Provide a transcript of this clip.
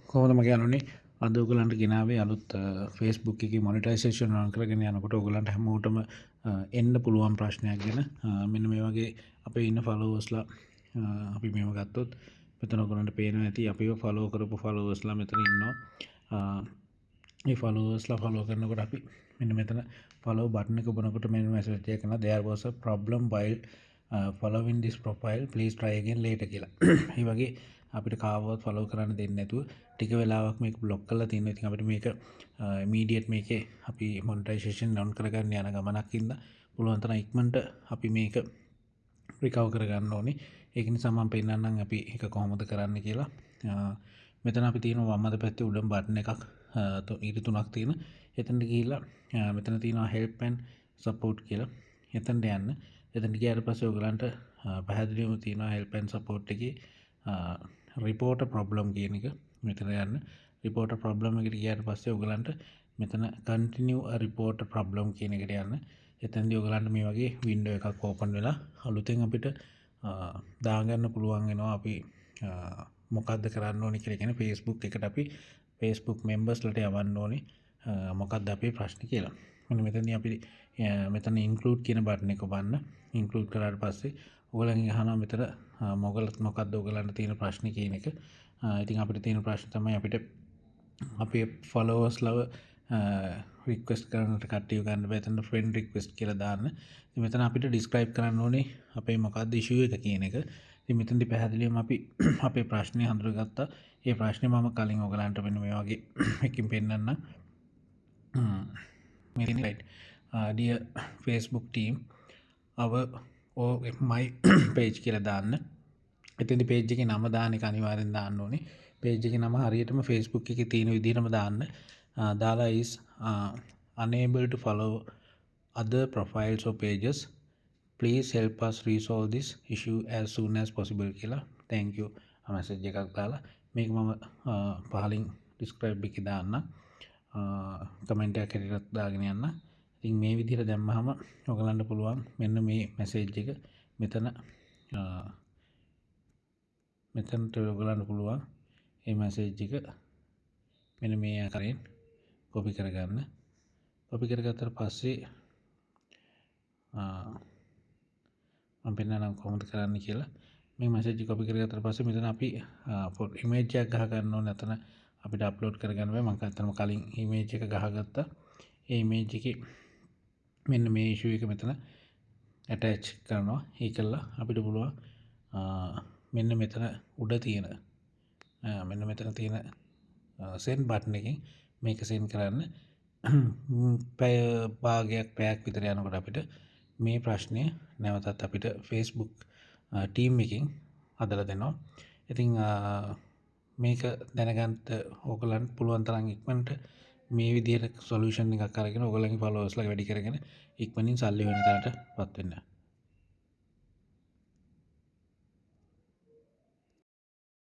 කොහොමද මගේ යනුනේ අද ඔයගලන්ට ගෙනාවේ අලුත් Facebook එකේ මොනිටයිසේෂන් on කරගෙන යනකොට ඔයගලන්ට හැමෝටම එන්න පුළුවන් ප්‍රශ්නයක් ගැන මෙන්න මේ වගේ අපේ ඉන්න ෆලෝවර්ස්ලා අපි මේව ගත්තොත් මෙතන ඔයගලන්ට පේනවා ඇති අපිව ෆලෝ කරපු ෆලෝවර්ස්ලා මෙතන ඉන්නවා මේ ෆලෝවර්ස්ලා ෆලෝ කරනකොට අපි මෙන්න මෙතන ෆලෝ බටන් එක ඔබනකොට මෙන්න මැසේජ් එකක් එනවා there was a problem while following this profile please try again later කියලා. ඒ වගේ අපිට කාවවත් ෆලෝ කරන්න දෙන්නේ නැතුව ටික වෙලාවක් මේක බ්ලොක් කරලා තියෙනවා. ඉතින් අපිට මේක ඉමීඩියට් මේකේ අපි මොනිටයිසේෂන් ඔන් කරගන්න යන ගමනක් ඉන්න පුළුවන් තරම් ඉක්මනට අපි මේක රිකවර් කරගන්න ඕනේ. ඒක නිසා මම පෙන්නන්නම් අපි ඒක කොහොමද කරන්න කියලා. මෙතන අපි තියෙනවා වම් අත පැත්තේ උඩම බටන් එකක් ඊට තුනක් තියෙන. එතනට ගිහිල්ලා මෙතන තියෙනවා help and support කියලා. එතනට යන්න. එතනට ගියාට පස්සේ ඔයගලන්ට පැහැදිලිවම තියෙනවා help and support එකේ report a problem කියන එක. මෙතන යන්න report a problem එකට ගියාට පස්සේ ඔයගලන්ට මෙතන continue a report a problem කියන එකට යන්න. එතනදී ඔයගලන්ට මේ වගේ window එකක් open වෙලා අලුතෙන් අපිට දාගන්න පුළුවන් වෙනවා අපි මොකද්ද කරන්න ඕනේ කියලා. කියන්නේ Facebook එකට අපි Facebook members ලට යවන්න ඕනේ මොකද්ද අපේ ප්‍රශ්නේ කියලා. මෙන්න මෙතනදී අපි මෙතන include කියන බටන් එක ඔබන්න. include කරාට පස්සේ ඔයගලගෙන් අහනවා මෙතන මොකක්ද ඔයගලන්ට තියෙන ප්‍රශ්නේ කියන එක. ඉතින් අපිට තියෙන ප්‍රශ්න තමයි අපිට අපේ followers ලව රික්වෙස්ට් කරන්නට කට්ටිය ගන්න බෑ. එතන friend request කියලා දාන්න. ඉතින් මෙතන අපිට describe කරන්න ඕනේ අපේ මොකක්ද issue එක කියන එක. ඉතින් මෙතනදී පැහැදිලිවම අපි අපේ ප්‍රශ්නේ හඳුනගත්තා. ඒ ප්‍රශ්නේ මම කලින් ඔයගලන්ට මෙන්න මේ වගේ එකකින් පෙන්නන්න. මෙතන right. Dear Facebook team, our my page කියලා දාන්න. එතෙන්දි page එකේ නම දාන්න එක අනිවාර්යෙන් දාන්න ඕනේ. page එකේ නම හරියටම Facebook එකේ තියෙන විදිහටම දාන්න. දාලා is unable to follow other profiles or pages. Please help us resolve this issue as soon as possible කියලා. Thank you. message එකක් දාලා මේක මම පහලින් describe එකේ දාන්න. comment එකක් හැටියට දාගෙන යන්න. ඉතින් මේ විදිහට දැම්මහම ඔයගලන්ට පුළුවන් මෙන්න මේ message එක මෙතනට ඔයගලන්ට පුළුවන් මේ message එක මෙන්න මේ ආකාරයෙන් copy කරගන්න. copy කරගත්තට පස්සේ මම පෙන්නනම් කොහොමද කරන්න කියලා. මේ message එක copy කරගත්තට පස්සේ මෙතන අපි image එකක් ගහ ගන්න ඕනේ. එතන අපිට upload කරගන්න බෑ. මම අතනම කලින් image එක ගහගත්තා. ඒ image එකේ මෙන්න මේ issue එක මෙතන attach කරනවා. ඒකලා අපිට පුළුවන් මෙන්න මෙතන උඩ තියෙන මෙන්න මෙතන තියෙන send button එකෙන් මේක send කරන්න. පැය පැයක් විතර යනකොට අපිට මේ ප්‍රශ්නය නැවතත් අපිට Facebook team එකෙන් හදලා දෙනවා. ඉතින් මේක දැනගන්න ඕගලන්ට පුළුවන් තරම් ඉක්මනට මේ විදිහට solution එකක් අරගෙන ඕගලන්ගේ followers ලා වැඩි කරගෙන ඉක්මනින් සල්ලි වෙන තැනටපත් වෙන්න.